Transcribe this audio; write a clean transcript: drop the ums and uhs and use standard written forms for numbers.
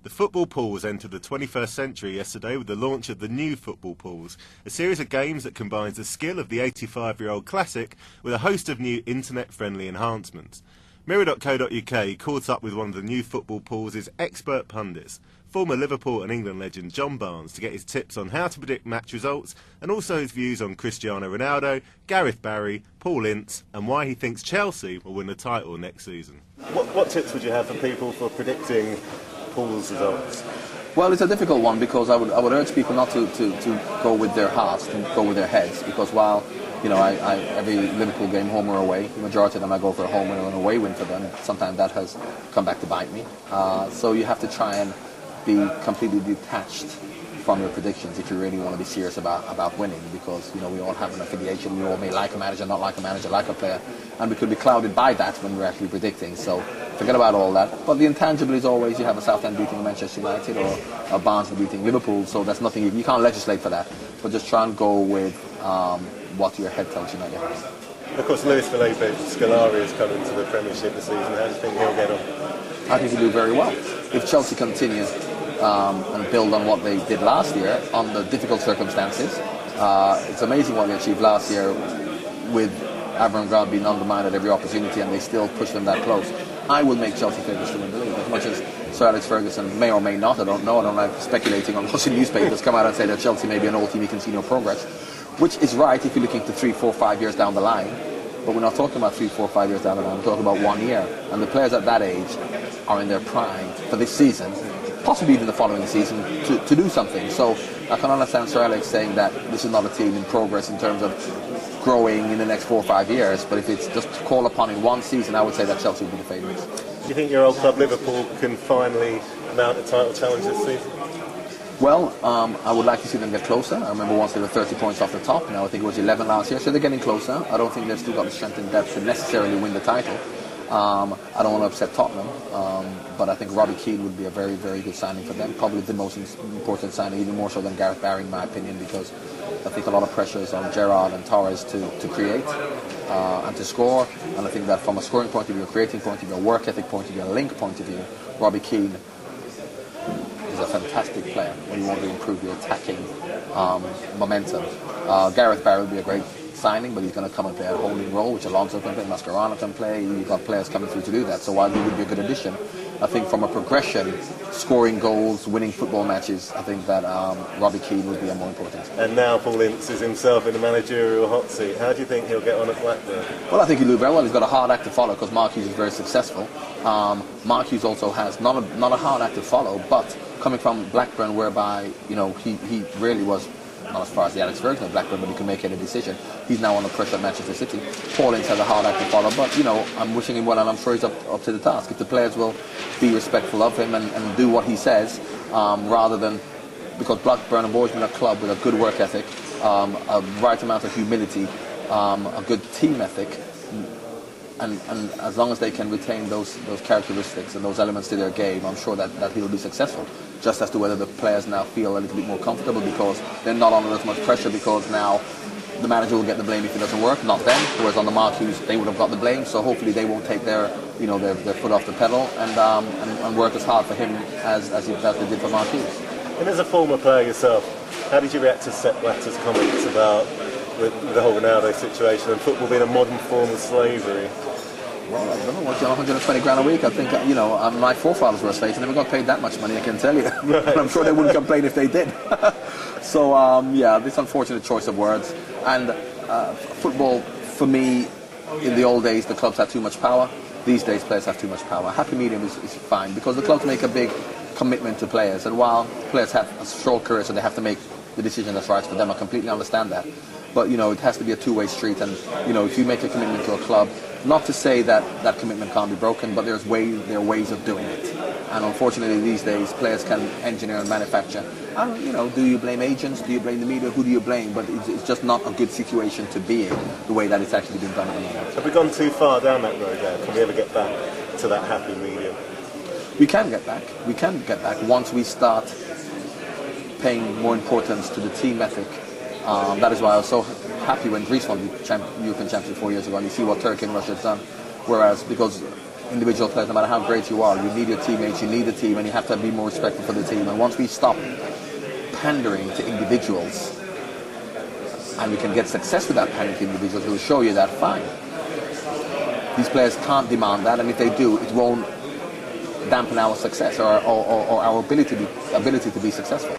The football pools entered the 21st century yesterday with the launch of the new football pools, a series of games that combines the skill of the 85-year-old classic with a host of new internet-friendly enhancements. Mirror.co.uk caught up with one of the new football pools' expert pundits, former Liverpool and England legend John Barnes, to get his tips on how to predict match results and also his views on Cristiano Ronaldo, Gareth Barry, Paul Ince and why he thinks Chelsea will win the title next season. What tips would you have for people for predicting Paul's results? Well, it's a difficult one because I would urge people not to go with their hearts, to go with their heads, because while I every Liverpool game, home or away, the majority of them I go for a home win or an away win for them. Sometimes that has come back to bite me. So you have to try and be completely detached from your predictions if you really want to be serious about winning, because we all have an affiliation. We all may like a manager, not like a manager, like a player, and we could be clouded by that when we're actually predicting. So forget about all that. But the intangible is always you have a Southend beating Manchester United or a Barnsley beating Liverpool. So that's nothing. You can't legislate for that. But just try and go with what your head tells you, not your heart. Of course, Luis Felipe Scolari is coming to the Premiership this season. How do you think he'll get on? I think he'll do very well. If Chelsea continue and build on what they did last year under difficult circumstances, it's amazing what they achieved last year with Avram Grant being undermined at every opportunity, and they still pushed them that close. I will make Chelsea favourites to win the league, as much as Sir Alex Ferguson may or may not. I don't know. I don't like speculating on watching newspapers come out and say that Chelsea may be an old team, you can see no progress, which is right if you're looking to 3, 4, 5 years down the line. But we're not talking about 3, 4, 5 years down the line. We're talking about 1 year, and the players at that age are in their prime for this season, possibly even the following season, to do something. So I can understand Sir Alex saying that this is not a team in progress in terms of growing in the next 4 or 5 years, but if it's just to call upon in one season, I would say that Chelsea will be the favourites. Do you think your old club Liverpool can finally mount a title challenge this season? Well, I would like to see them get closer. I remember once they were 30 points off the top. Now I think it was 11 last year, so they're getting closer. I don't think they've still got the strength and depth to necessarily win the title. I don't want to upset Tottenham, but I think Robbie Keane would be a very, very good signing for them. Probably the most important signing, even more so than Gareth Barry, in my opinion, because I think a lot of pressure is on Gerrard and Torres to create and to score. And I think that from a scoring point of view, a creating point of view, a work ethic point of view, a link point of view, Robbie Keane is a fantastic player when you want to improve your attacking momentum. Gareth Barry would be a great signing, but he's going to come and play a holding role, which Alonso can play, Mascherano can play. You've got players coming through to do that. So while he would be a good addition, I think from a progression, scoring goals, winning football matches, I think that Robbie Keane would be a more important. And now Paul Ince is himself in the managerial hot seat. How do you think he'll get on at Blackburn? Well, I think he'll do very well. He's got a hard act to follow because Mark Hughes is very successful. Mark Hughes also has not a hard act to follow, but coming from Blackburn, whereby he really was, not as far as the Alex Ferguson of Blackburn, but he can make any decision. He's now under pressure at Manchester City. Paul Ince has a hard act to follow, but I'm wishing him well, and I'm sure he's up to the task. If the players will be respectful of him and do what he says, rather than, because Blackburn have always been a club with a good work ethic, a right amount of humility, a good team ethic, and as long as they can retain those characteristics and those elements to their game, I'm sure that he'll be successful. Just as to whether the players now feel a little bit more comfortable because they're not under as much pressure, because now the manager will get the blame if it doesn't work, not them. Whereas on the Mark Hughes, they would have got the blame. So hopefully they won't take their foot off the pedal and work as hard for him as they did for Mark Hughes. And as a former player yourself, how did you react to Sepp Blatter's comments about the whole Ronaldo situation and football being a modern form of slavery? Well, I don't know, 120 grand a week. I think, my forefathers were slaves and never got paid that much money, I can tell you. Right. And I'm sure they wouldn't complain if they did. So, this unfortunate choice of words. And football, for me, in the old days, the clubs had too much power. These days, players have too much power. A happy medium is fine, because the clubs make a big commitment to players. And while players have a short career, so they have to make the decision that's right for them, I completely understand that. But, it has to be a two-way street. And, if you make a commitment to a club, not to say that commitment can't be broken, but there are ways of doing it. And unfortunately, these days, players can engineer and manufacture. And, do you blame agents? Do you blame the media? Who do you blame? But it's just not a good situation to be in, the way that it's actually been done at the moment. Have we gone too far down that road now? Can we ever get back to that happy medium? We can get back. We can get back once we start paying more importance to the team ethic. That is why I was so happy when Greece won the European Championship 4 years ago, and you see what Turkey and Russia have done. Whereas, because individual players, no matter how great you are, you need your teammates, you need the team, and you have to be more respectful for the team. And once we stop pandering to individuals, and we can get success with that pandering to individuals, who will show you that, fine. These players can't demand that, and if they do, it won't dampen our success or our ability to be successful.